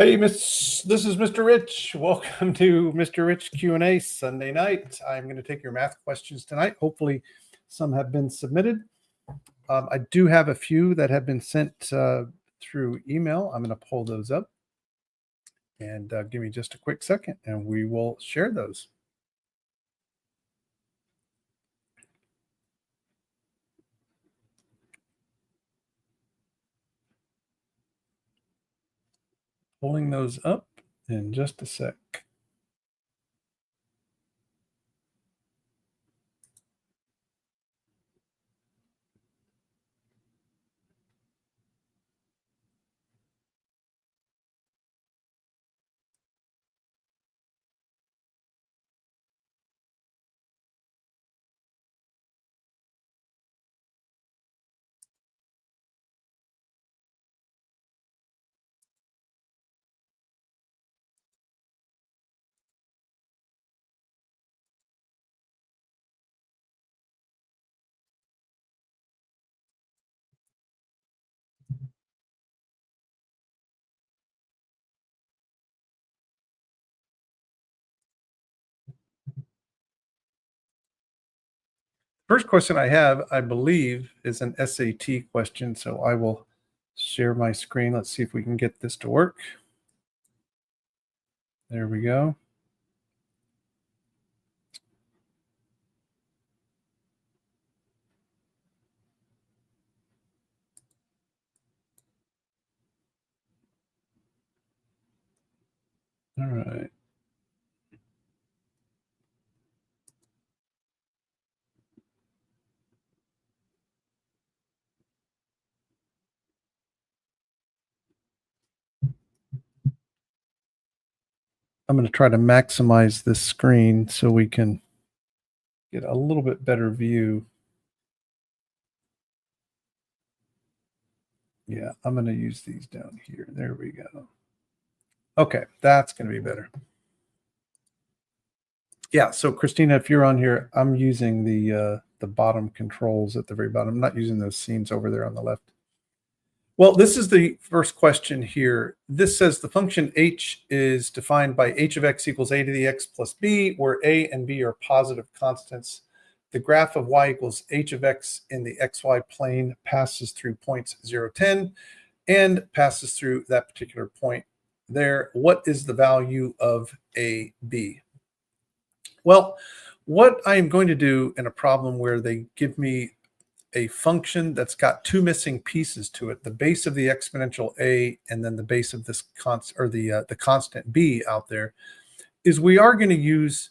Hey, this is Mr. Rich. Welcome to Mr. Rich Q&A Sunday night. I'm going to take your math questions tonight. Hopefully some have been submitted. I do have a few that have been sent through email. I'm going to pull those up and give me just a quick second and we will share those. Pulling those up in just a sec. First question I have, I believe, is an SAT question, so I will share my screen. Let's see if we can get this to work. There we go. All right. I'm going to try to maximize this screen so we can get a little bit better view. Yeah, I'm going to use these down here. There we go. Okay, that's going to be better. Yeah, so Christina, if you're on here, I'm using the bottom controls at the very bottom. I'm not using those scenes over there on the left. Well, this is the first question here. This says the function h is defined by h of x equals a to the x plus b, where a and b are positive constants. The graph of y equals h of x in the xy plane passes through points 0, 10, and passes through that particular point there. What is the value of a, b? Well, what I am going to do in a problem where they give me a function that's got two missing pieces to it, the base of the exponential a and then the base of this the constant b out there, is we are going to use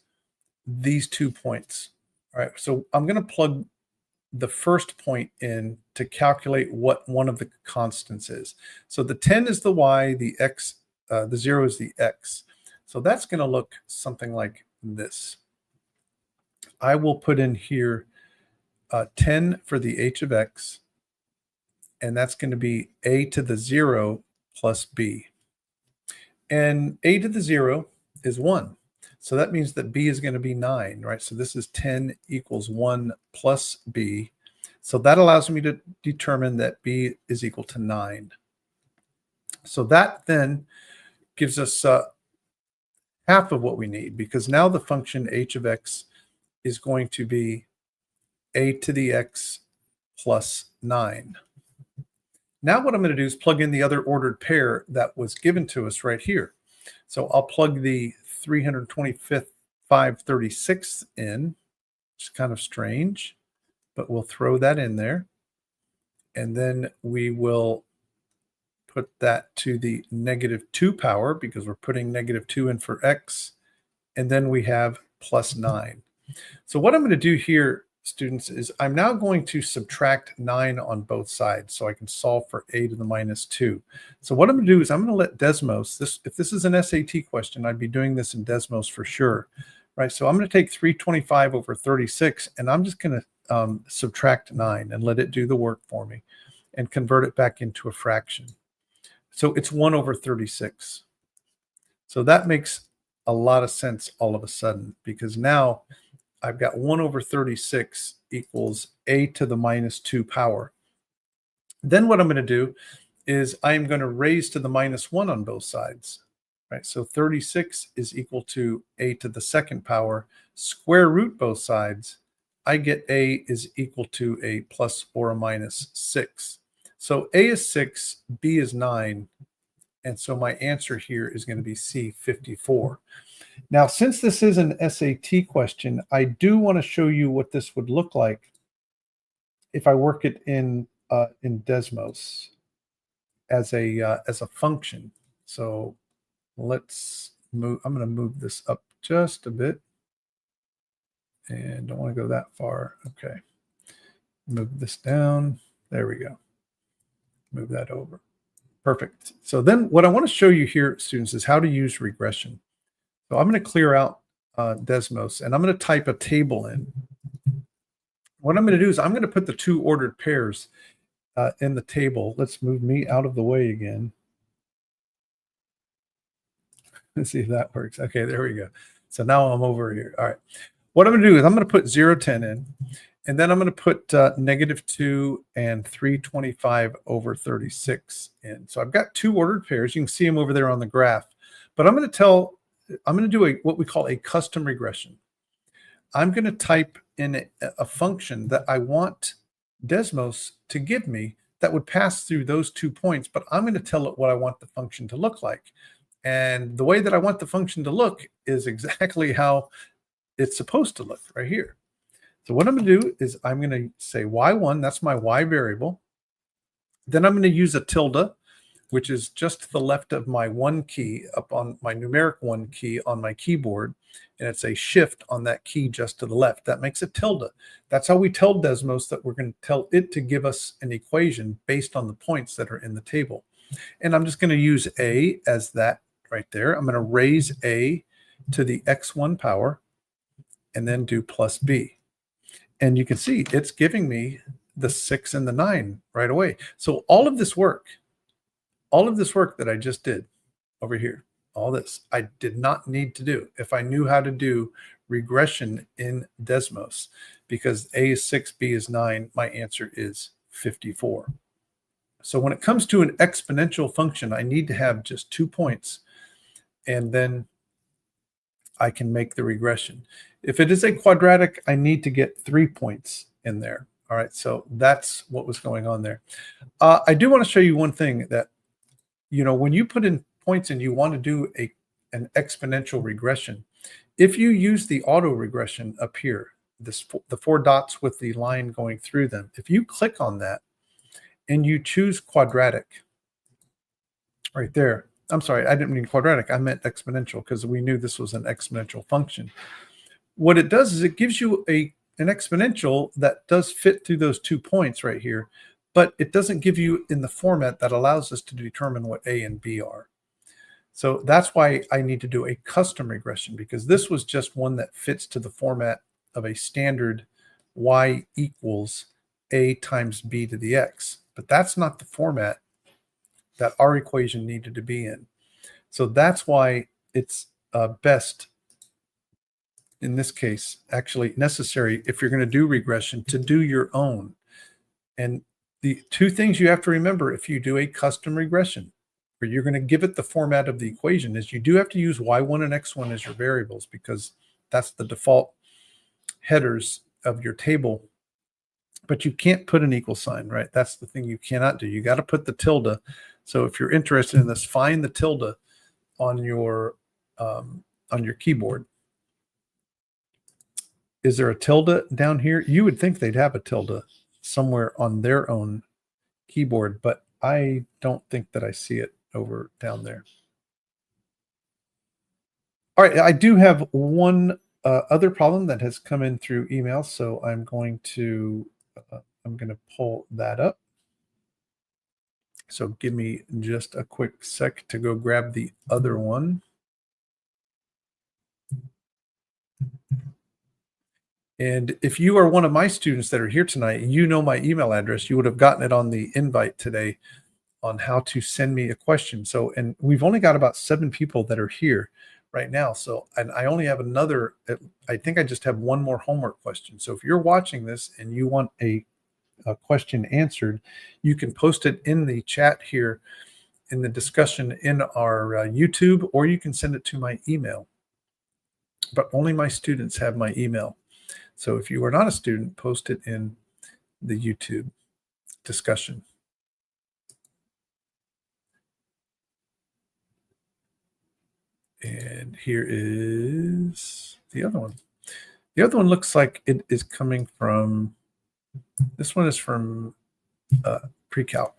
these 2 points. All right, so I'm going to plug the first point in to calculate what one of the constants is. So the 10 is the y, the x, the 0 is the x. So that's going to look something like this. I will put in here 10 for the h of x, and that's going to be a to the 0 plus b. And a to the 0 is 1. So that means that b is going to be 9, right? So this is 10 equals 1 plus b. So that allows me to determine that b is equal to 9. So that then gives us half of what we need, because now the function h of x is going to be a to the x plus 9. Now what I'm going to do is plug in the other ordered pair that was given to us right here. So I'll plug the 325th 536th in, which is kind of strange, but we'll throw that in there. And then we will put that to the -2 power, because we're putting -2 in for x. And then we have plus 9. So what I'm going to do here, students, is I'm now going to subtract 9 on both sides so I can solve for a to the -2. So what I'm going to do is I'm going to let Desmos, if this is an SAT question, I'd be doing this in Desmos for sure, right? So I'm going to take 325 over 36, and I'm just going to subtract 9 and let it do the work for me and convert it back into a fraction. So it's 1 over 36. So that makes a lot of sense all of a sudden, because now I've got 1 over 36 equals a to the -2 power. Then what I'm going to do is I'm going to raise to the -1 on both sides, right? So 36 is equal to a to the second power, square root both sides. I get a is equal to a plus or a minus 6. So a is 6, b is 9, and so my answer here is going to be C, 54. Now, since this is an SAT question, I do want to show you what this would look like if I work it in Desmos as a function. So let's move. I'm going to move this up just a bit, and don't want to go that far. Okay, move this down. There we go. Move that over. Perfect. So then what I want to show you here, students, is how to use regression. So I'm going to clear out Desmos, and I'm going to type a table in. What I'm going to do is I'm going to put the two ordered pairs in the table. Let's move me out of the way again. Let's see if that works. Okay, there we go. So now I'm over here. All right. What I'm going to do is I'm going to put 0, 10 in, and then I'm going to put -2 and 325 over 36 in. So I've got two ordered pairs. You can see them over there on the graph. But I'm going to do what we call a custom regression. I'm going to type in a function that I want Desmos to give me that would pass through those 2 points, but I'm going to tell it what I want the function to look like. And the way that I want the function to look is exactly how it's supposed to look right here. So what I'm going to do is I'm going to say y1, that's my y variable. Then I'm going to use a tilde, which is just to the left of my 1 key up on my numeric 1 key on my keyboard. And it's a shift on that key just to the left. That makes a tilde. That's how we tell Desmos that we're going to tell it to give us an equation based on the points that are in the table. And I'm just going to use a as that right there. I'm going to raise a to the x1 power and then do plus b. And you can see it's giving me the 6 and the 9 right away. So all of this work that I just did over here, all this, I did not need to do if I knew how to do regression in Desmos, because A is 6, B is 9, my answer is 54. So when it comes to an exponential function, I need to have just 2 points, and then I can make the regression. If it is a quadratic, I need to get 3 points in there. All right, so that's what was going on there. I do want to show you one thing that, when you put in points and you want to do an exponential regression, if you use the auto regression up here, the 4 dots with the line going through them, if you click on that and you choose quadratic right there, I'm sorry, I didn't mean quadratic, I meant exponential, because we knew this was an exponential function. What it does is it gives you an exponential that does fit through those 2 points right here, but it doesn't give you in the format that allows us to determine what A and B are. So that's why I need to do a custom regression, because this was just one that fits to the format of a standard y equals A times B to the X. But that's not the format that our equation needed to be in. So that's why it's best, in this case, actually necessary, if you're going to do regression, to do your own. And the 2 things you have to remember if you do a custom regression, where you're going to give it the format of the equation, is you do have to use y1 and x1 as your variables, because that's the default headers of your table. But you can't put an equal sign, right? That's the thing you cannot do. You got to put the tilde. So if you're interested in this, find the tilde on your keyboard. Is there a tilde down here? You would think they'd have a tilde somewhere on their own keyboard, but I don't think that I see it over down there. All right, I do have one other problem that has come in through email, so I'm going to pull that up. So give me just a quick sec to go grab the other one. And if you are one of my students that are here tonight, you know my email address. You would have gotten it on the invite today on how to send me a question. So, and we've only got about 7 people that are here right now. So, and I only have I think I just have one more homework question. So if you're watching this and you want a question answered, you can post it in the chat here in the discussion in our YouTube, or you can send it to my email. But only my students have my email. So if you are not a student, post it in the YouTube discussion. And here is the other one. The other one looks like it is coming from, this one is from PreCalc.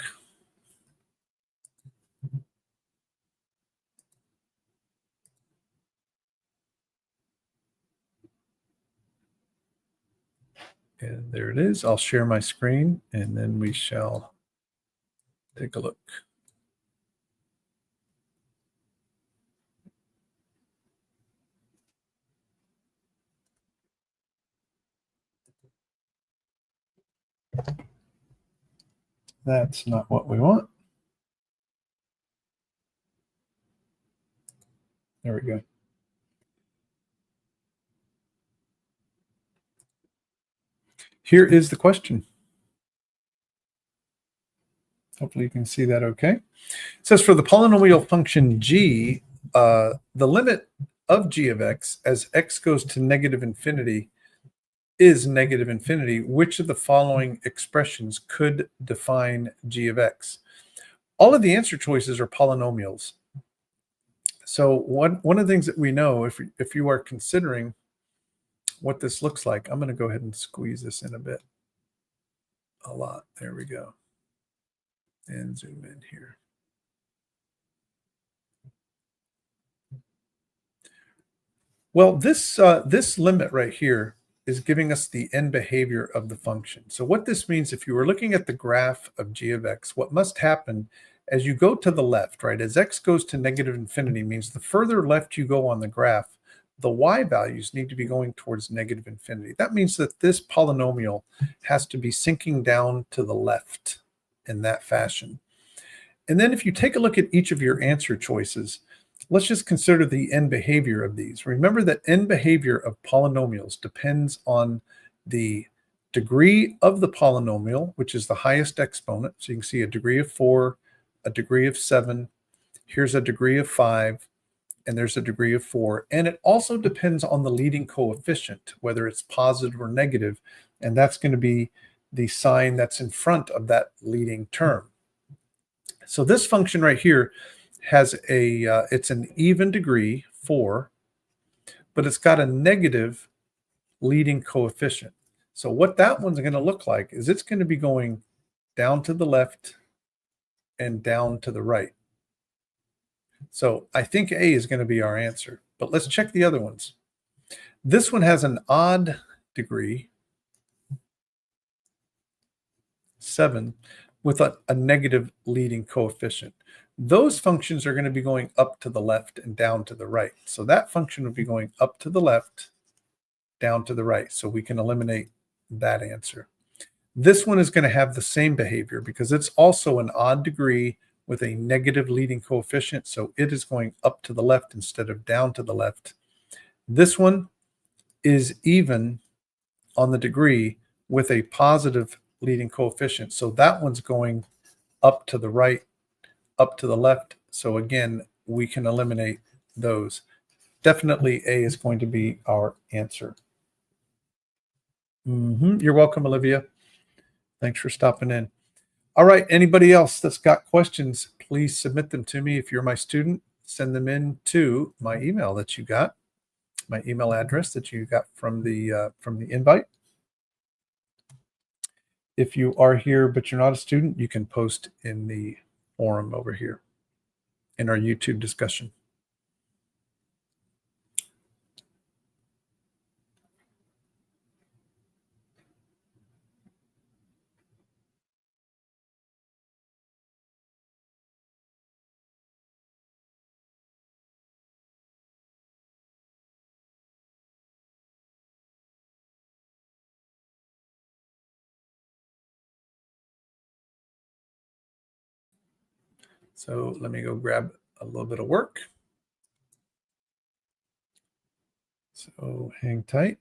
And there it is. I'll share my screen and then we shall take a look. That's not what we want. There we go. Here is the question. Hopefully you can see that okay. It says for the polynomial function g, the limit of g of x as x goes to negative infinity is negative infinity. Which of the following expressions could define g of x? All of the answer choices are polynomials. So one of the things that we know, if you are considering what this looks like, I'm going to go ahead and squeeze this in a lot. There we go. And zoom in here. Well, this limit right here is giving us the end behavior of the function. So what this means, if you were looking at the graph of g of x, what must happen as you go to the left, right, as x goes to negative infinity, means the further left you go on the graph, the y values need to be going towards negative infinity. That means that this polynomial has to be sinking down to the left in that fashion. And then if you take a look at each of your answer choices, let's just consider the end behavior of these. Remember that end behavior of polynomials depends on the degree of the polynomial, which is the highest exponent. So you can see a degree of 4, a degree of 7, here's a degree of 5, and there's a degree of 4. And it also depends on the leading coefficient, whether it's positive or negative, and that's going to be the sign that's in front of that leading term. So this function right here has it's an even degree, 4, but it's got a negative leading coefficient. So what that one's going to look like is it's going to be going down to the left and down to the right. So I think A is going to be our answer, but let's check the other ones. This one has an odd degree, 7, with a negative leading coefficient. Those functions are going to be going up to the left and down to the right. So that function would be going up to the left, down to the right. So we can eliminate that answer. This one is going to have the same behavior because it's also an odd degree with a negative leading coefficient. So it is going up to the left instead of down to the left. This one is even on the degree with a positive leading coefficient. So that one's going up to the right, up to the left. So again, we can eliminate those. Definitely A is going to be our answer. You're welcome, Olivia. Thanks for stopping in. All right, anybody else that's got questions, please submit them to me. If you're my student, send them in to my email that you got, my email address that you got from the invite. If you are here but you're not a student, you can post in the forum over here in our YouTube discussion. So let me go grab a little bit of work. So hang tight.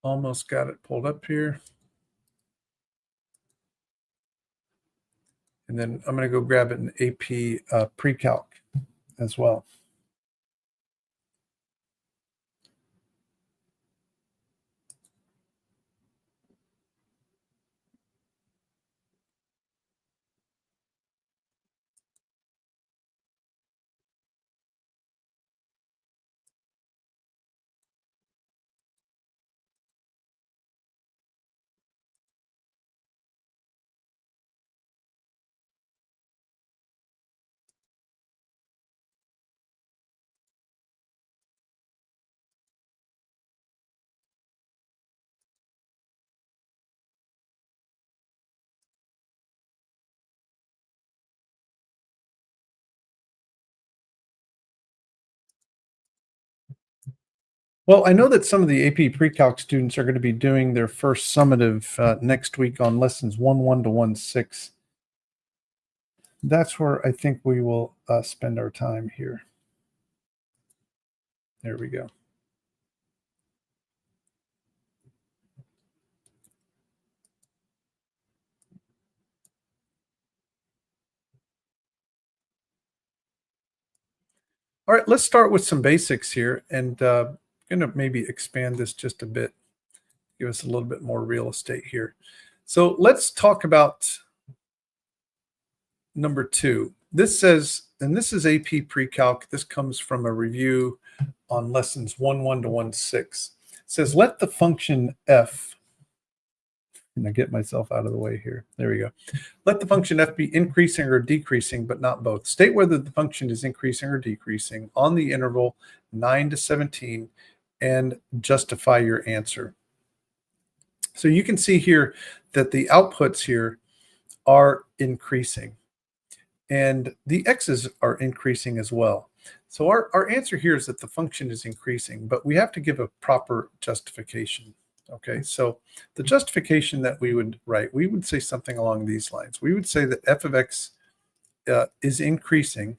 Almost got it pulled up here. And then I'm going to go grab it in AP PreCalc as well. Well, I know that some of the AP Pre-Calc students are going to be doing their first summative next week on lessons 1.1 to 1.6. That's where I think we will spend our time here. There we go. All right, let's start with some basics here, and going to maybe expand this just a bit, give us a little bit more real estate here. So let's talk about number 2. This says, and this is AP Pre-Calc. This comes from a review on lessons 1.1 to 1.6. It says, let the function f, and I get myself out of the way here. There we go. Let the function f be increasing or decreasing, but not both. State whether the function is increasing or decreasing on the interval 9 to 17 and justify your answer. So you can see here that the outputs here are increasing and the x's are increasing as well. So our answer here is that the function is increasing, but we have to give a proper justification. Okay, so the justification that we would write, we would say something along these lines. We would say that f of x is increasing,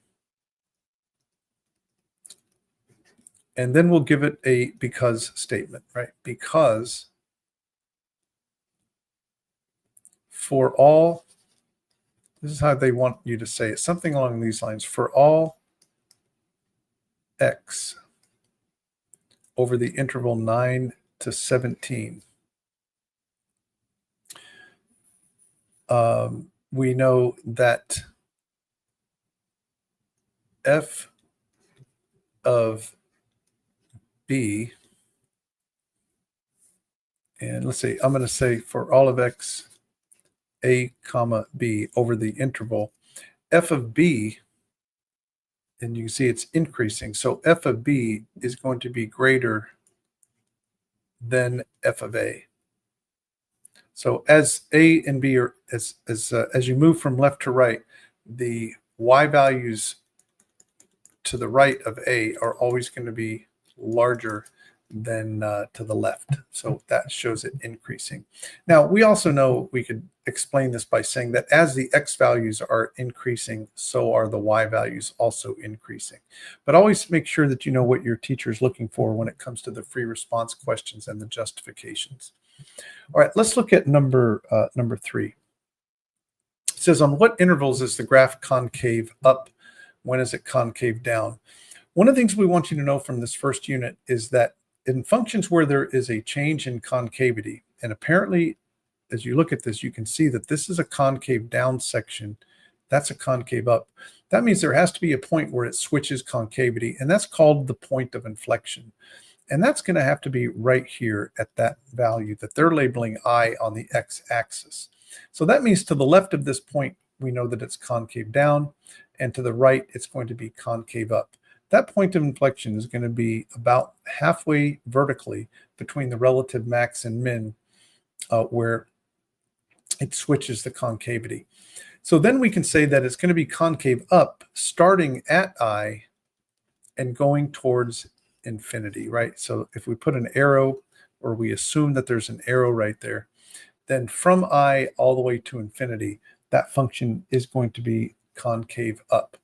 and then we'll give it a because statement, right? Because for all, this is how they want you to say it, something along these lines, for all x over the interval 9 to 17. We know that f of b, and let's see, I'm going to say for all of x, a comma b over the interval, f of b, and you can see it's increasing. So f of b is going to be greater than f of a. So as a and b are, as you move from left to right, the y values to the right of a are always going to be larger than to the left. So that shows it increasing. Now, we also know we could explain this by saying that as the x values are increasing, so are the y values also increasing. But always make sure that you know what your teacher is looking for when it comes to the free response questions and the justifications. All right, let's look at number 3. It says, on what intervals is the graph concave up? When is it concave down? One of the things we want you to know from this first unit is that in functions where there is a change in concavity, and apparently as you look at this, you can see that this is a concave down section, that's a concave up. That means there has to be a point where it switches concavity, and that's called the point of inflection. And that's going to have to be right here at that value that they're labeling I on the x-axis. So that means to the left of this point, we know that it's concave down, and to the right, it's going to be concave up. That point of inflection is going to be about halfway vertically between the relative max and min, where it switches the concavity. So then we can say that it's going to be concave up starting at I and going towards infinity, right? So if we put an arrow, or we assume that there's an arrow right there, then from I all the way to infinity, that function is going to be concave up.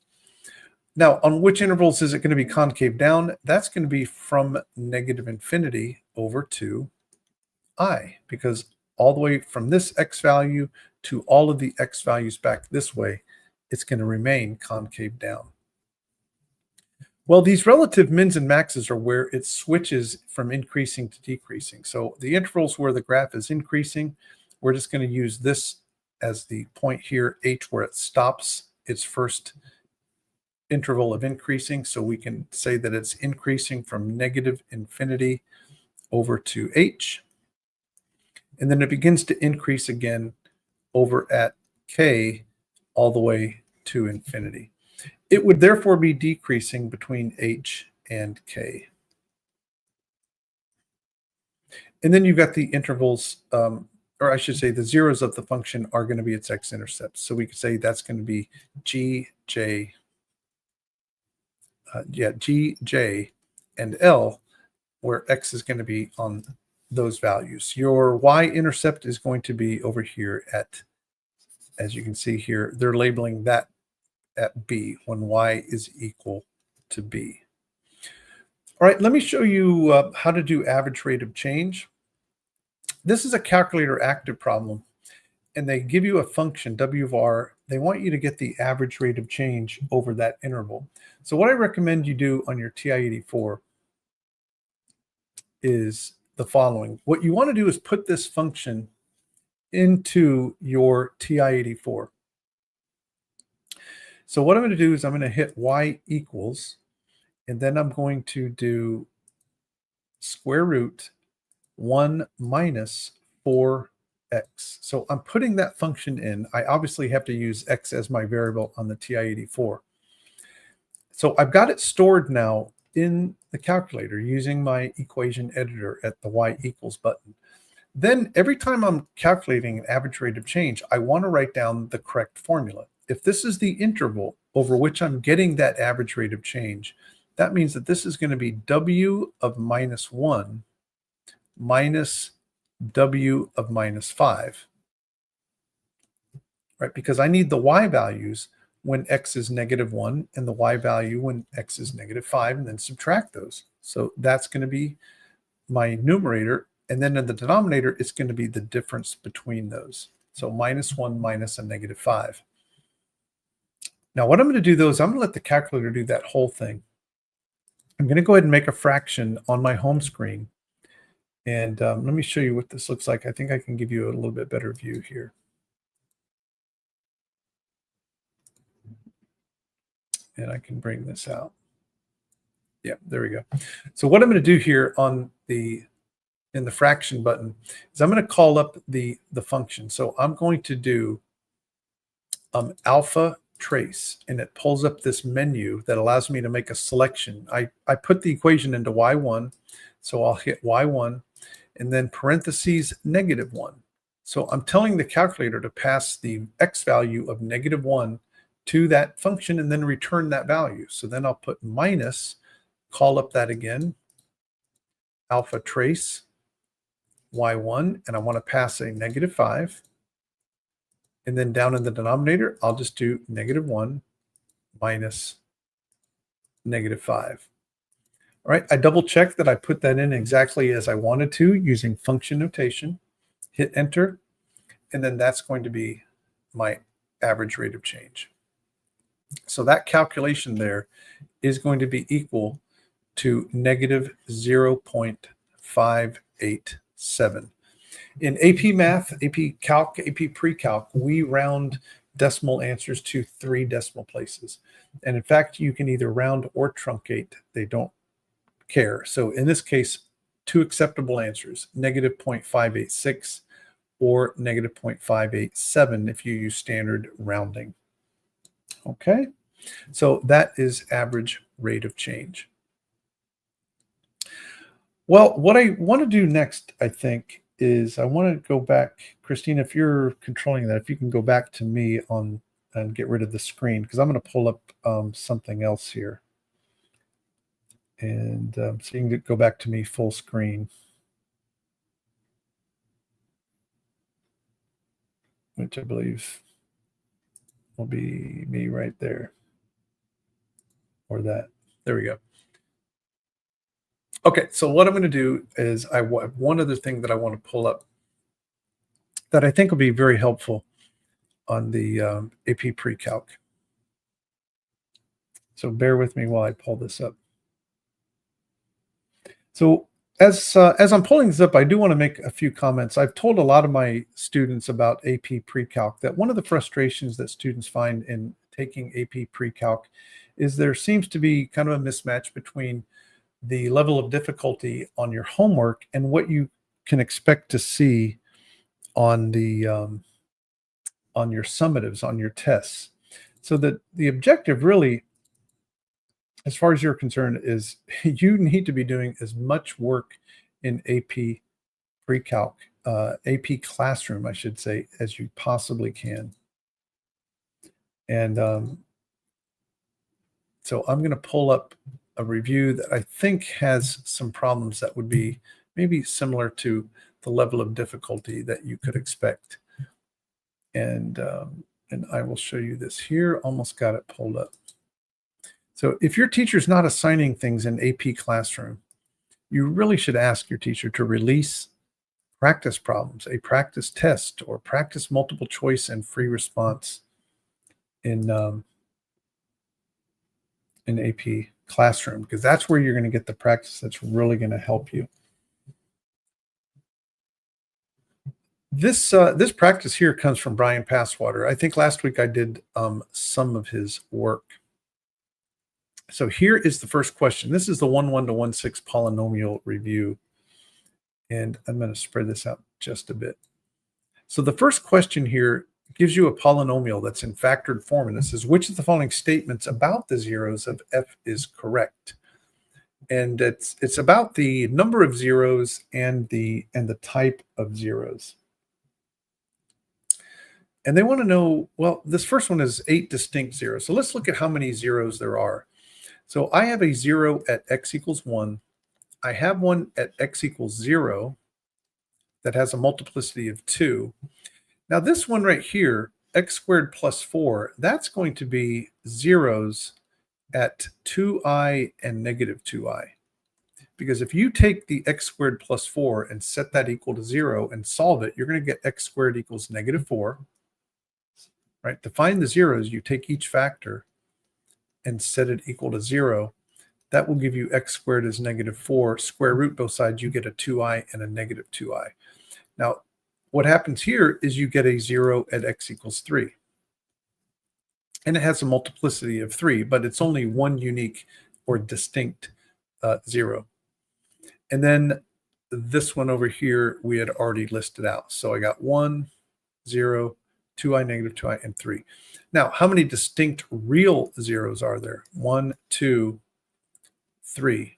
Now, on which intervals is it going to be concave down? That's going to be from negative infinity over to I, because all the way from this x value to all of the x values back this way, it's going to remain concave down. Well, these relative mins and maxes are where it switches from increasing to decreasing. So the intervals where the graph is increasing, we're just going to use this as the point here, h, where it stops its first interval of increasing. So we can say that it's increasing from negative infinity over to h. And then it begins to increase again over at k all the way to infinity. It would therefore be decreasing between h and k. And then you've got the intervals, or I should say the zeros of the function are going to be its x-intercepts. So we could say that's going to be g, j, g, j, and l, where x is going to be on those values. Your y-intercept is going to be over here at, as you can see here, they're labeling that at b when y is equal to b. All right, let me show you how to do average rate of change. This is a calculator active problem, and they give you a function, w of r. They want you to get the average rate of change over that interval. So what I recommend you do on your TI-84 is the following. What you want to do is put this function into your TI-84. So what I'm going to do is I'm going to hit y equals, and then I'm going to do square root 1 minus 4x. So I'm putting that function in. I obviously have to use x as my variable on the TI-84. So I've got it stored now in the calculator using my equation editor at the y equals button. Then every time I'm calculating an average rate of change, I want to write down the correct formula. If this is the interval over which I'm getting that average rate of change, that means that this is going to be w of minus 1 minus w of minus 5, right? Because I need the y values when x is negative 1 and the y value when x is negative 5, and then subtract those. So that's going to be my numerator. And then in the denominator, it's going to be the difference between those. So minus 1 minus a negative 5. Now what I'm going to do though is I'm going to let the calculator do that whole thing. I'm going to go ahead and make a fraction on my home screen. And let me show you what this looks like. I think I can give you a little bit better view here. And I can bring this out. Yeah, there we go. So what I'm going to do here on in the fraction button is I'm going to call up the function. So I'm going to do alpha trace, and it pulls up this menu that allows me to make a selection. I put the equation into y1, so I'll hit y1 and then parentheses negative 1. So I'm telling the calculator to pass the x value of negative 1 to that function and then return that value. So then I'll put minus, call up that again, alpha trace y1, and I want to pass a negative 5. And then down in the denominator, I'll just do negative 1 minus negative 5. All right, I double checked that I put that in exactly as I wanted to using function notation, hit enter, and then that's going to be my average rate of change. So that calculation there is going to be equal to negative 0.587. In AP Math, AP Calc, AP PreCalc, we round decimal answers to 3 decimal places. And in fact, you can either round or truncate. They don't care. So in this case, 2 acceptable answers, negative 0.586 or negative 0.587 if you use standard rounding. Okay, so that is average rate of change. Well, what I want to do next, I think, is I want to go back, Christine, if you're controlling that, if you can go back to me on and get rid of the screen, because I'm going to pull up something else here. And so you can go back to me full screen, which I believe will be me right there, or that. There we go. Okay, so what I'm going to do is I have one other thing that I want to pull up that I think will be very helpful on the AP PreCalc. So bear with me while I pull this up. So as I'm pulling this up, I do want to make a few comments. I've told a lot of my students about AP PreCalc that one of the frustrations that students find in taking AP PreCalc is there seems to be kind of a mismatch between the level of difficulty on your homework and what you can expect to see on the on your summatives, on your tests. So that the objective really, as far as you're concerned, is you need to be doing as much work in AP PreCalc, AP Classroom, I should say, as you possibly can. And so I'm going to pull up a review that I think has some problems that would be maybe similar to the level of difficulty that you could expect. And I will show you this here. Almost got it pulled up. So if your teacher's not assigning things in AP Classroom, you really should ask your teacher to release practice problems, a practice test, or practice multiple choice and free response in AP Classroom, because that's where you're going to get the practice that's really going to help you. This practice here comes from Brian Passwater. I think last week I did some of his work. So here is the first question. This is the 1-1 to 1-6 polynomial review. And I'm going to spread this out just a bit. So the first question here gives you a polynomial that's in factored form. And it says, which of the following statements about the zeros of f is correct? And it's about the number of zeros and the type of zeros. And they want to know, well, this first one is 8 distinct zeros. So let's look at how many zeros there are. So I have a 0 at x equals 1. I have one at x equals 0 that has a multiplicity of 2. Now this one right here, x squared plus 4, that's going to be zeros at 2i and negative 2i. Because if you take the x squared plus 4 and set that equal to 0 and solve it, you're going to get x squared equals negative 4. Right? To find the zeros, you take each factor and set it equal to 0. That will give you x squared is negative 4. Square root both sides, you get a 2i and a negative 2i. Now, what happens here is you get a 0 at x equals 3. And it has a multiplicity of 3, but it's only one unique or distinct 0. And then this one over here, we had already listed out. So I got 1, 0, 2i, negative 2i, and 3. Now, how many distinct real zeros are there? 1, 2, 3.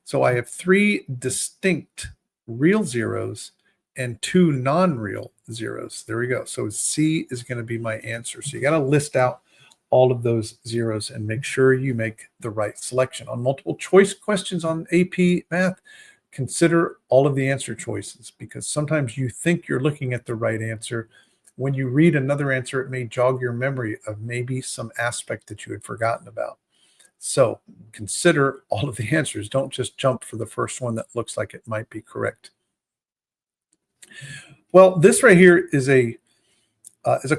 So I have 3 distinct real zeros and 2 non-real zeros. There we go. So C is going to be my answer. So you got to list out all of those zeros and make sure you make the right selection. On multiple choice questions on AP Math, consider all of the answer choices, because sometimes you think you're looking at the right answer. When you read another answer, it may jog your memory of maybe some aspect that you had forgotten about. So consider all of the answers. Don't just jump for the first one that looks like it might be correct. Well, this right here is a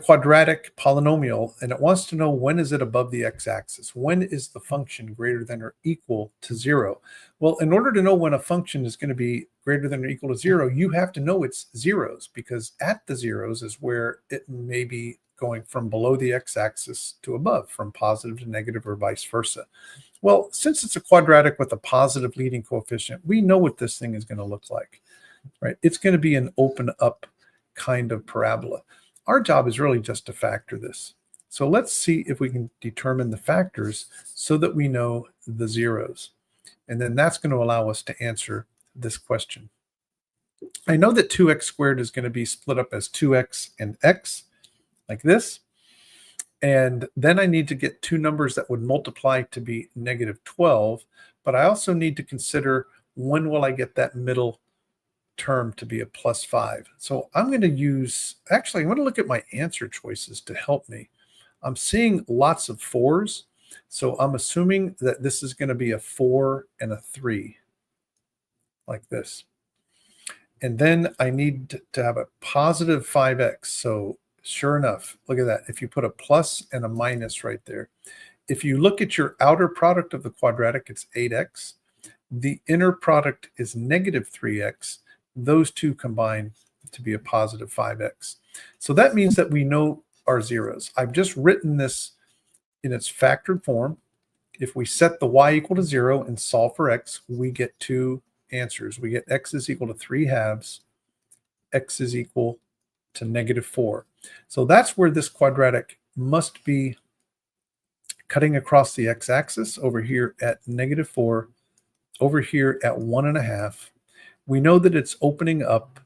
quadratic polynomial, and it wants to know, when is it above the x-axis? When is the function greater than or equal to 0? Well, in order to know when a function is going to be greater than or equal to 0, you have to know its zeros, because at the zeros is where it may be going from below the x-axis to above, from positive to negative or vice versa. Well, since it's a quadratic with a positive leading coefficient, we know what this thing is going to look like, right? It's going to be an open up kind of parabola. Our job is really just to factor this. So let's see if we can determine the factors so that we know the zeros. And then that's going to allow us to answer this question. I know that 2x squared is going to be split up as 2x and x, like this. And then I need to get two numbers that would multiply to be negative 12. But I also need to consider, when will I get that middle term to be a plus 5? So I'm going to use, actually, I'm going to look at my answer choices to help me. I'm seeing lots of 4s. So I'm assuming that this is going to be a 4 and a 3. like this. And then I need to have a positive 5x. So sure enough, look at that. If you put a plus and a minus right there, if you look at your outer product of the quadratic, it's 8x. The inner product is negative 3x. Those two combine to be a positive 5x. So that means that we know our zeros. I've just written this in its factored form. If we set the y equal to 0 and solve for x, we get two answers. We get x is equal to 3/2, x is equal to -4. So that's where this quadratic must be cutting across the x-axis over here at -4, over here at 1.5. We know that it's opening up.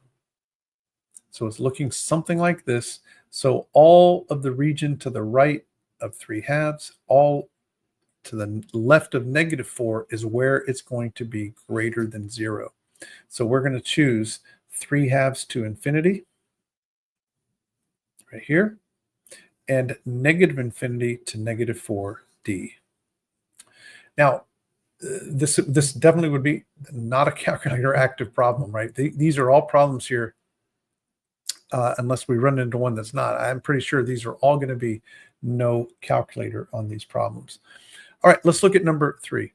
So it's looking something like this. So all of the region to the right of 3/2, all to the left of -4 is where it's going to be greater than 0. So we're going to choose 3/2 to infinity right here, and negative infinity to -4d. Now, this definitely would be not a calculator active problem, right? These are all problems here, unless we run into one that's not. I'm pretty sure these are all going to be no calculator on these problems. All right, let's look at number 3.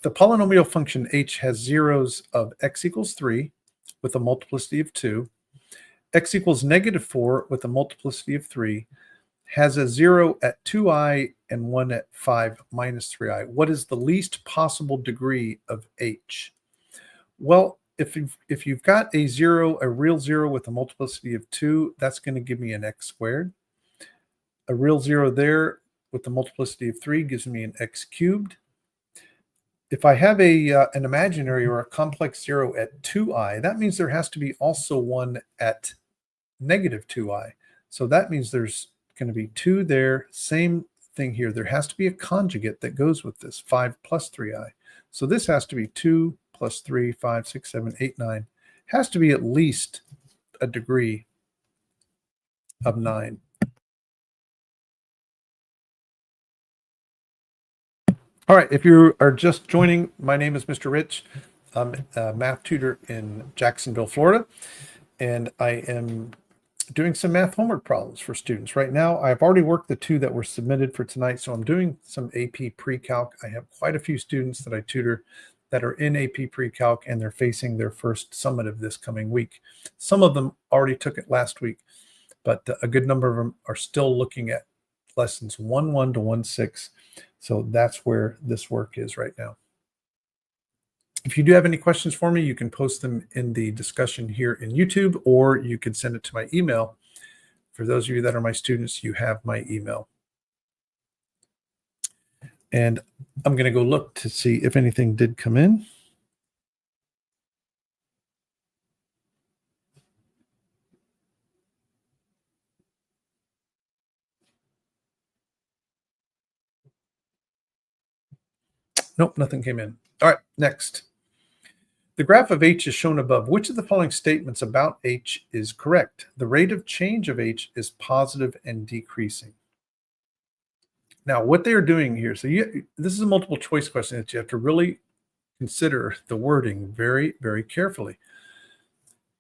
The polynomial function h has zeros of x equals 3 with a multiplicity of 2, x equals -4 with a multiplicity of 3, has a 0 at 2i and 1 at 5 minus 3i. What is the least possible degree of h? Well, if you've got a 0, a real 0 with a multiplicity of 2, that's going to give me an x squared. A real 0 there with the multiplicity of 3 gives me an x cubed. If I have an imaginary or a complex 0 at 2i, that means there has to be also one at -2i. So that means there's going to be 2 there. Same thing here. There has to be a conjugate that goes with this, 5 plus 3i. So this has to be 2 plus 3, 5, 6, 7, 8, 9. Has to be at least a degree of 9. All right, if you are just joining, my name is Mr. Rich. I'm a math tutor in Jacksonville, Florida, and I am doing some math homework problems for students. Right now, I've already worked the 2 that were submitted for tonight, so I'm doing some AP PreCalc. I have quite a few students that I tutor that are in AP PreCalc, and they're facing their first summative this coming week. Some of them already took it last week, but a good number of them are still looking at lessons 1.1 to 1.6. So that's where this work is right now. If you do have any questions for me, you can post them in the discussion here in YouTube, or you can send it to my email. For those of you that are my students, you have my email. And I'm going to go look to see if anything did come in. Nope, nothing came in. All right, next. The graph of h is shown above. Which of the following statements about h is correct? The rate of change of h is positive and decreasing. Now, what they are doing here, so this is a multiple choice question that you have to really consider the wording very, very carefully.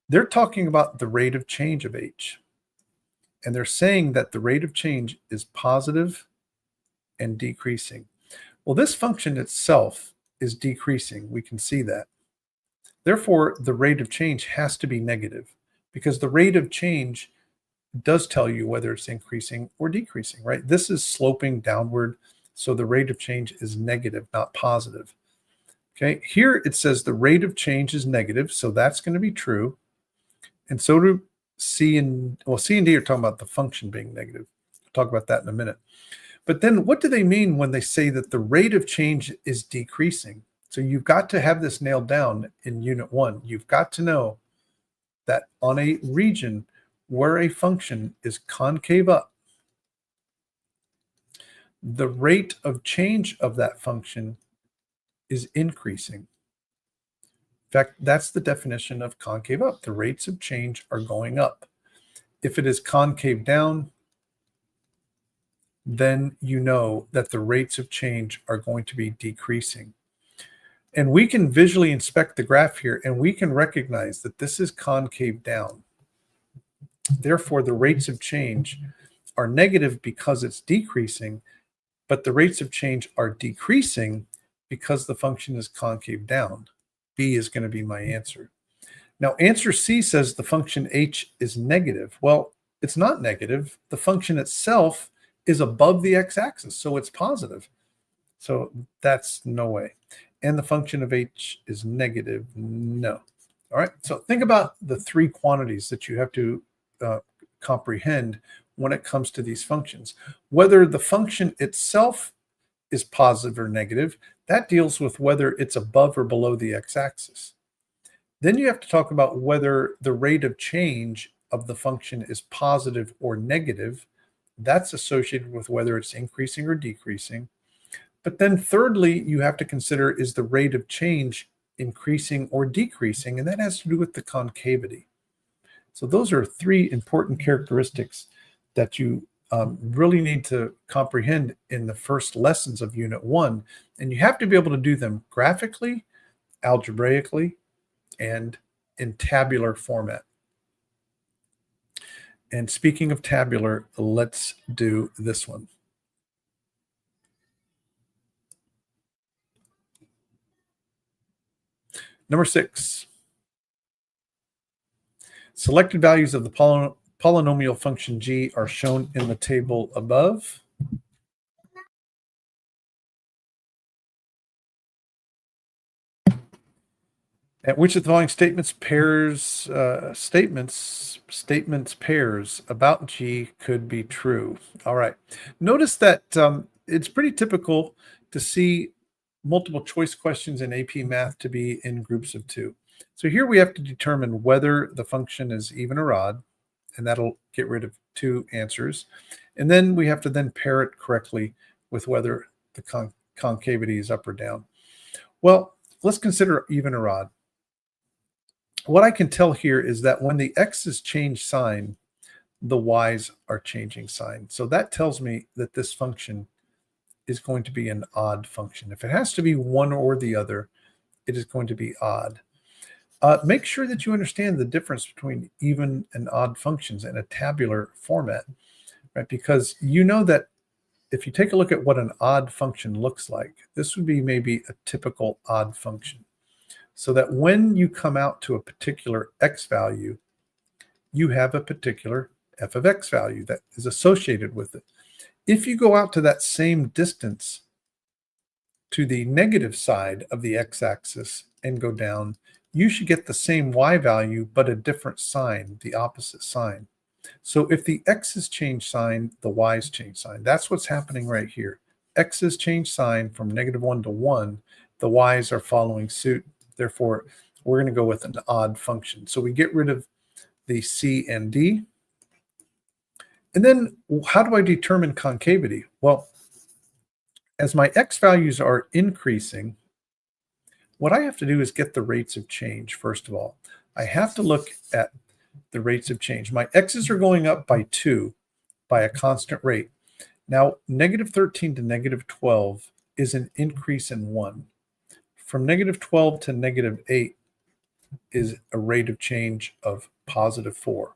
They're talking about the rate of change of h, and they're saying that the rate of change is positive and decreasing. Well, this function itself is decreasing. We can see that. Therefore, the rate of change has to be negative, because the rate of change does tell you whether it's increasing or decreasing, right? This is sloping downward, so the rate of change is negative, not positive. Okay, here it says the rate of change is negative, so that's going to be true. And so do C and D are talking about the function being negative. We'll talk about that in a minute. But then what do they mean when they say that the rate of change is decreasing? So you've got to have this nailed down in Unit 1. You've got to know that on a region where a function is concave up, the rate of change of that function is increasing. In fact, that's the definition of concave up. The rates of change are going up. If it is concave down, then you know that the rates of change are going to be decreasing. And we can visually inspect the graph here, and we can recognize that this is concave down. Therefore, the rates of change are negative because it's decreasing, but the rates of change are decreasing because the function is concave down. B is going to be my answer. Now, answer C says the function h is negative. Well, it's not negative. The function itself is above the x-axis, so it's positive. So that's no way. And the function of h is negative. No. All right. So think about the three quantities that you have to comprehend when it comes to these functions. Whether the function itself is positive or negative, that deals with whether it's above or below the x-axis. Then you have to talk about whether the rate of change of the function is positive or negative. That's associated with whether it's increasing or decreasing. But then thirdly, you have to consider, is the rate of change increasing or decreasing? And that has to do with the concavity. So those are three important characteristics that you really need to comprehend in the first lessons of Unit 1. And you have to be able to do them graphically, algebraically, and in tabular format. And speaking of tabular, let's do this one. Number 6. Selected values of the polynomial function g are shown in the table above. At which of the following statements pairs about g could be true? All right. Notice that it's pretty typical to see multiple choice questions in AP Math to be in groups of two. So here we have to determine whether the function is even or odd, and that'll get rid of two answers. And then we have to then pair it correctly with whether the concavity is up or down. Well, let's consider even or odd. What I can tell here is that when the x's change sign, the y's are changing sign. So that tells me that this function is going to be an odd function. If it has to be one or the other, it is going to be odd. Make sure that you understand the difference between even and odd functions in a tabular format, right? Because you know that if you take a look at what an odd function looks like, this would be maybe a typical odd function. So that when you come out to a particular x value, you have a particular f of x value that is associated with it. If you go out to that same distance to the negative side of the x-axis and go down, you should get the same y value, but a different sign, the opposite sign. So if the x's change sign, the y's change sign. That's what's happening right here. X's change sign from -1 to 1. The y's are following suit. Therefore, we're going to go with an odd function. So we get rid of the C and D. And then how do I determine concavity? Well, as my x values are increasing, what I have to do is get the rates of change, first of all. I have to look at the rates of change. My x's are going up by 2 by a constant rate. Now, -13 to -12 is an increase in 1. From -12 to -8 is a rate of change of +4.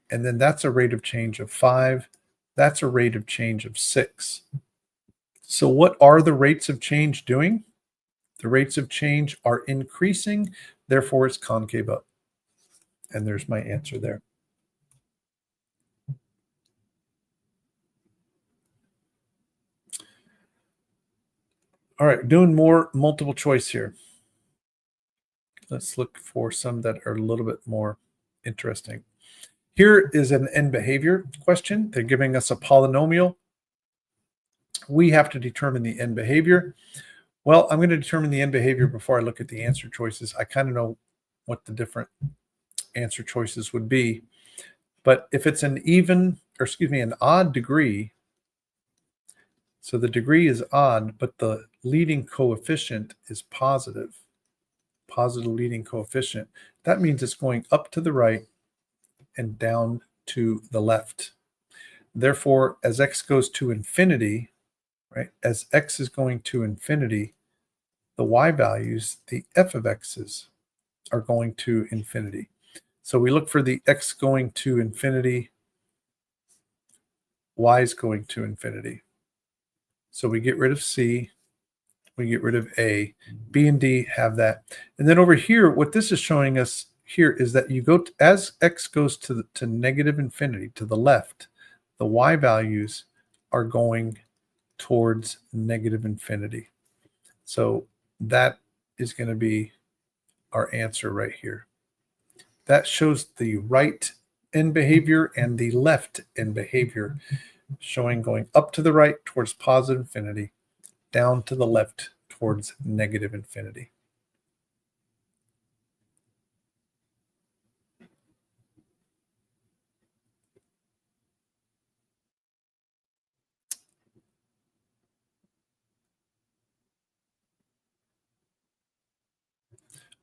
And then that's a rate of change of 5. That's a rate of change of 6. So what are the rates of change doing? The rates of change are increasing, therefore it's concave up. And there's my answer there. All right, doing more multiple choice here. Let's look for some that are a little bit more interesting. Here is an end behavior question. They're giving us a polynomial. We have to determine the end behavior. Well, I'm going to determine the end behavior before I look at the answer choices. I kind of know what the different answer choices would be. But if it's an an odd degree, so the degree is odd, but the leading coefficient is positive leading coefficient, that means it's going up to the right and down to the left. Therefore, as x goes to infinity, right, as x is going to infinity, the y values, the f of x's, are going to infinity. So we look for the x going to infinity, y is going to infinity. So we get rid of c, we get rid of a, b and d have that. And then over here, what this is showing us here is that you go to, as x goes to negative infinity, to the left, the y values are going towards negative infinity. So that is going to be our answer right here. That shows the right end behavior and the left end behavior, showing going up to the right towards positive infinity, down to the left towards negative infinity.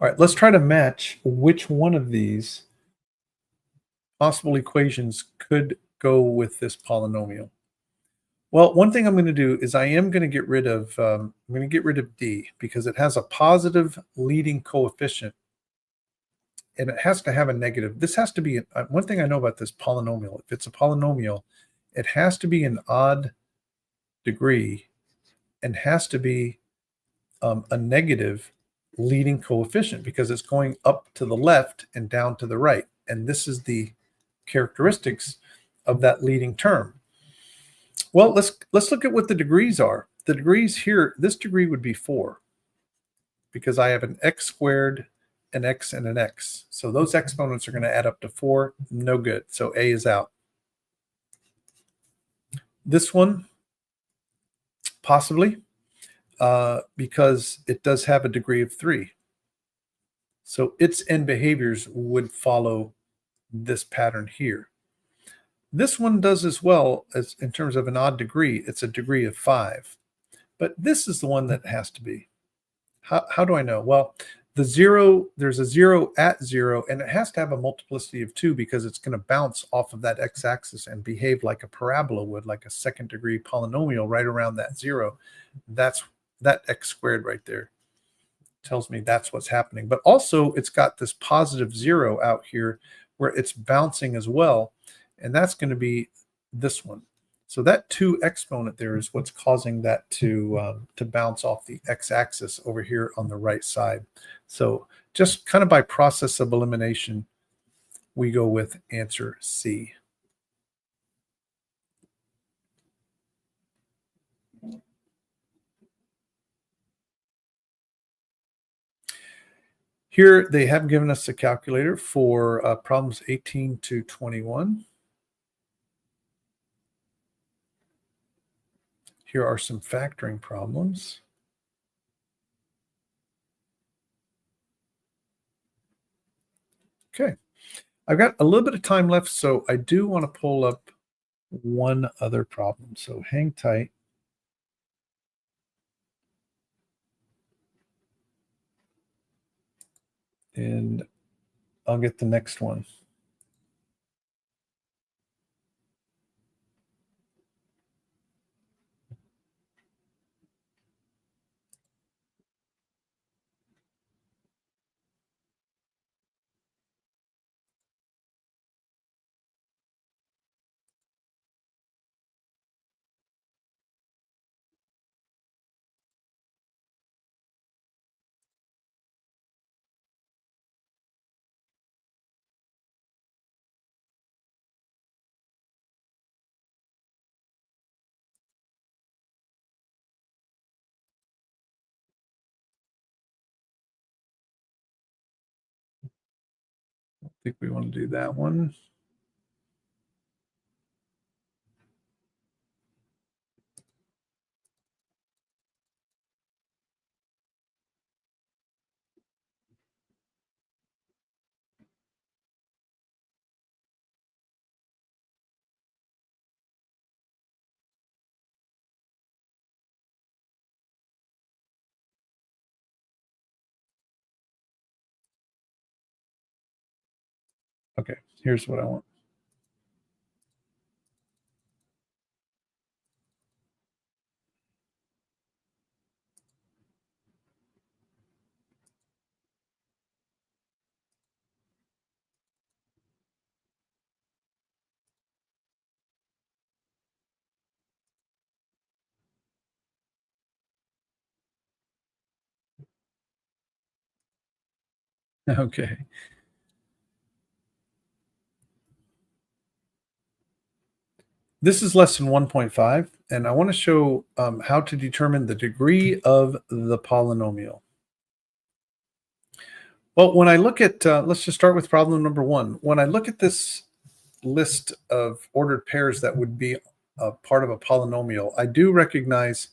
All right, let's try to match which one of these possible equations could go with this polynomial. Well, one thing I'm going to do is I am going to get rid of D because it has a positive leading coefficient and it has to have a negative. This has to be one thing I know about this polynomial. If it's a polynomial, it has to be an odd degree and has to be a negative leading coefficient because it's going up to the left and down to the right. And this is the characteristics of that leading term. Well, let's look at what the degrees are. The degrees here, this degree would be 4 because I have an x squared, an x, and an x. So those exponents are going to add up to 4. No good. So A is out. This one, possibly, because it does have a degree of 3. So its end behaviors would follow this pattern here. This one does as well as in terms of an odd degree. It's a degree of 5. But this is the one that has to be. How do I know? Well, there's a 0 at 0, and it has to have a multiplicity of 2 because it's going to bounce off of that x-axis and behave like a parabola would, like a second-degree polynomial right around that 0. That's that x squared right there. Tells me that's what's happening. But also, it's got this positive 0 out here where it's bouncing as well, and that's going to be this one. So that 2 exponent there is what's causing that to bounce off the x-axis over here on the right side. So just kind of by process of elimination, we go with answer C. Here they have given us a calculator for problems 18 to 21. Here are some factoring problems. Okay, I've got a little bit of time left, so I do want to pull up one other problem. So hang tight. And I'll get the next one. I think we want to do that one. Okay, here's what I want. Okay. This is lesson 1.5, and I want to show how to determine the degree of the polynomial. Well, when I look at, let's just start with problem number 1. When I look at this list of ordered pairs that would be a part of a polynomial, I do recognize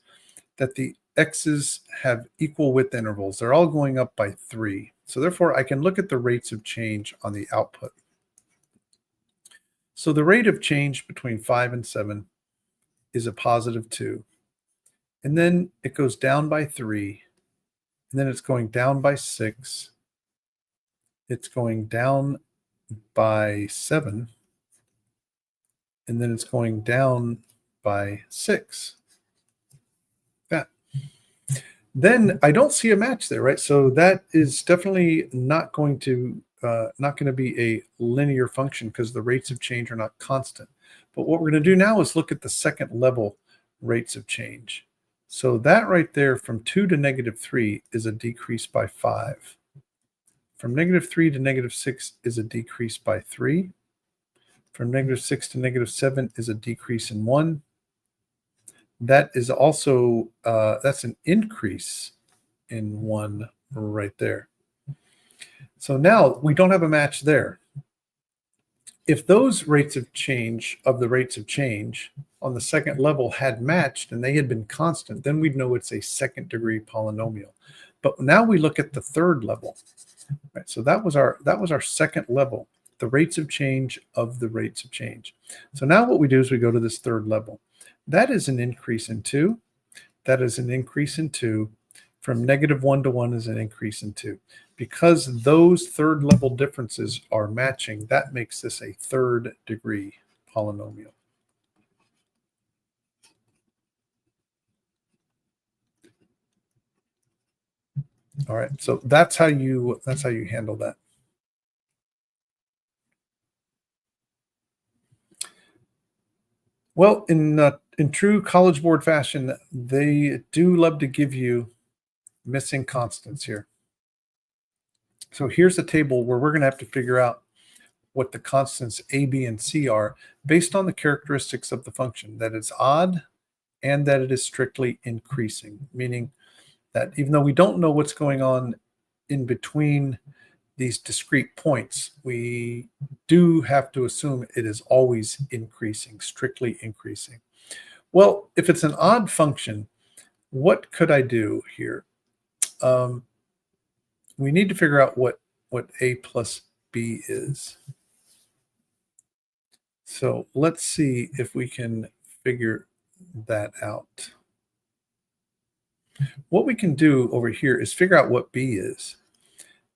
that the x's have equal width intervals. They're all going up by 3. So therefore, I can look at the rates of change on the output. So the rate of change between 5 and 7 is a positive 2. And then it goes down by 3. And then it's going down by 6. It's going down by 7. And then it's going down by 6. That. Then I don't see a match there, right? So that is definitely not going to be a linear function because the rates of change are not constant. But what we're going to do now is look at the second level rates of change. So that right there from 2 to -3 is a decrease by 5. From -3 to -6 is a decrease by 3. From -6 to -7 is a decrease in 1. That is also, that's an increase in 1 right there. So now we don't have a match there. If those rates of change of the rates of change on the second level had matched and they had been constant, then we'd know it's a second degree polynomial. But now we look at the third level. Right? So that was our second level, the rates of change of the rates of change. So now what we do is we go to this third level. That is an increase in 2. That is an increase in 2. From -1 to 1 is an increase in 2. Because those third level differences are matching, that makes this a third degree polynomial. All right, so that's how you handle that. Well, in true College Board fashion, they do love to give you missing constants here. So here's a table where we're going to have to figure out what the constants a, b, and c are based on the characteristics of the function, that it's odd and that it is strictly increasing, meaning that even though we don't know what's going on in between these discrete points, we do have to assume it is always increasing, strictly increasing. Well, if it's an odd function, what could I do here? We need to figure out what a plus b is. So let's see if we can figure that out. What we can do over here is figure out what b is.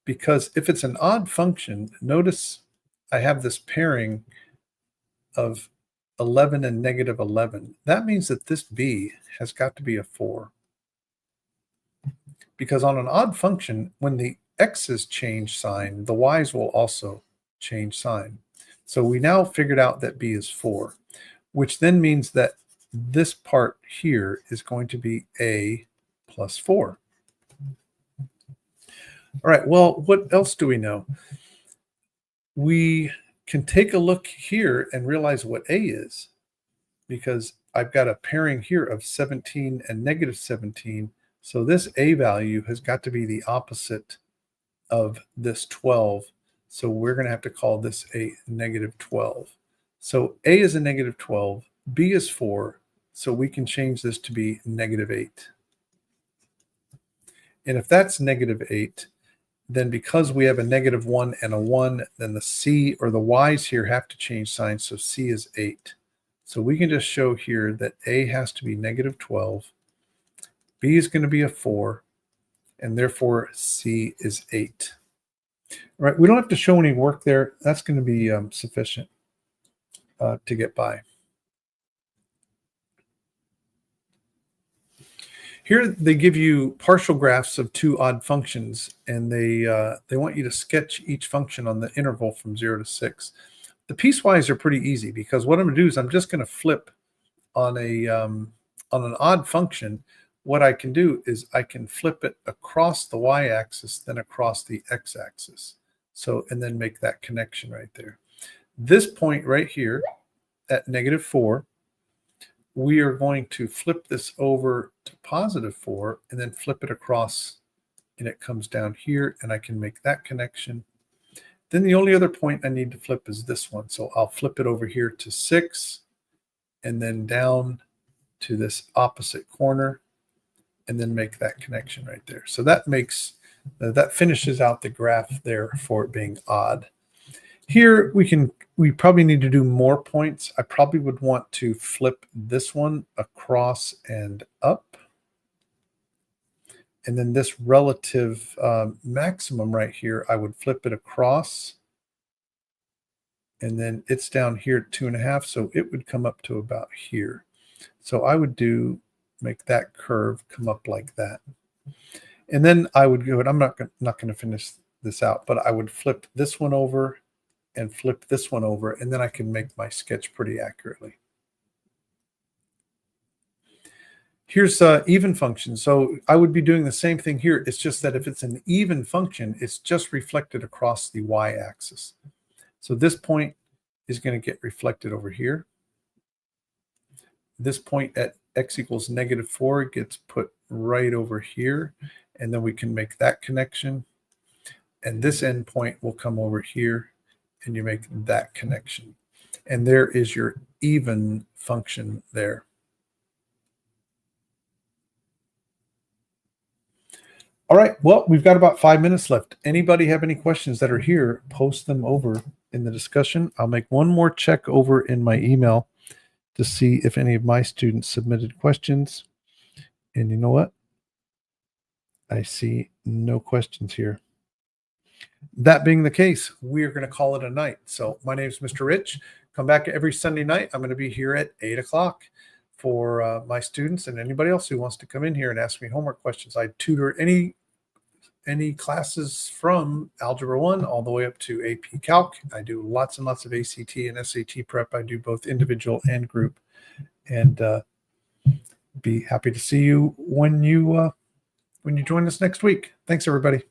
Because if it's an odd function, notice I have this pairing of 11 and -11. That means that this b has got to be a 4. Because on an odd function, when the x's change sign, the y's will also change sign. So we now figured out that b is 4, which then means that this part here is going to be a plus 4. All right, well, what else do we know? We can take a look here and realize what a is, because I've got a pairing here of 17 and -17. So this a value has got to be the opposite of this 12. So we're going to have to call this a -12. So a is a -12, b is 4, so we can change this to be -8. And if that's -8, then because we have a -1 and a 1, then the c or the y's here have to change signs, so c is 8. So we can just show here that a has to be -12, b is going to be a 4, and therefore c is 8. All right, we don't have to show any work there. That's going to be sufficient to get by. Here they give you partial graphs of two odd functions, and they want you to sketch each function on the interval from 0 to 6. The piecewise are pretty easy because what I'm going to do is I'm just going to flip on an odd function. what I can do is I can flip it across the y-axis, then across the x-axis. So, and then make that connection right there. This point right here at -4, we are going to flip this over to +4 and then flip it across, and it comes down here, and I can make that connection. Then the only other point I need to flip is this one. So I'll flip it over here to 6 and then down to this opposite corner and then make that connection right there. So that makes, that finishes out the graph there for it being odd. Here we probably need to do more points. I probably would want to flip this one across and up. And then this relative maximum right here, I would flip it across. And then it's down here at 2.5, so it would come up to about here. So I would make that curve come up like that. And then I would go, and I'm not going to finish this out, but I would flip this one over and flip this one over, and then I can make my sketch pretty accurately. Here's even function. So I would be doing the same thing here. It's just that if it's an even function, it's just reflected across the y-axis. So this point is going to get reflected over here. This point at x equals -4 gets put right over here, and then we can make that connection. And this endpoint will come over here, and you make that connection. And there is your even function there. All right, well, we've got about 5 minutes left. Anybody have any questions that are here, post them over in the discussion. I'll make one more check over in my email to see if any of my students submitted questions. And you know what? I see no questions here. That being the case, we're going to call it a night. So my name is Mr. Rich. Come back every Sunday night. I'm going to be here at 8 o'clock for my students and anybody else who wants to come in here and ask me homework questions. I tutor any classes from Algebra 1 all the way up to AP Calc. I do lots and lots of ACT and SAT prep. I do both individual and group. And be happy to see you when you join us next week. Thanks, everybody.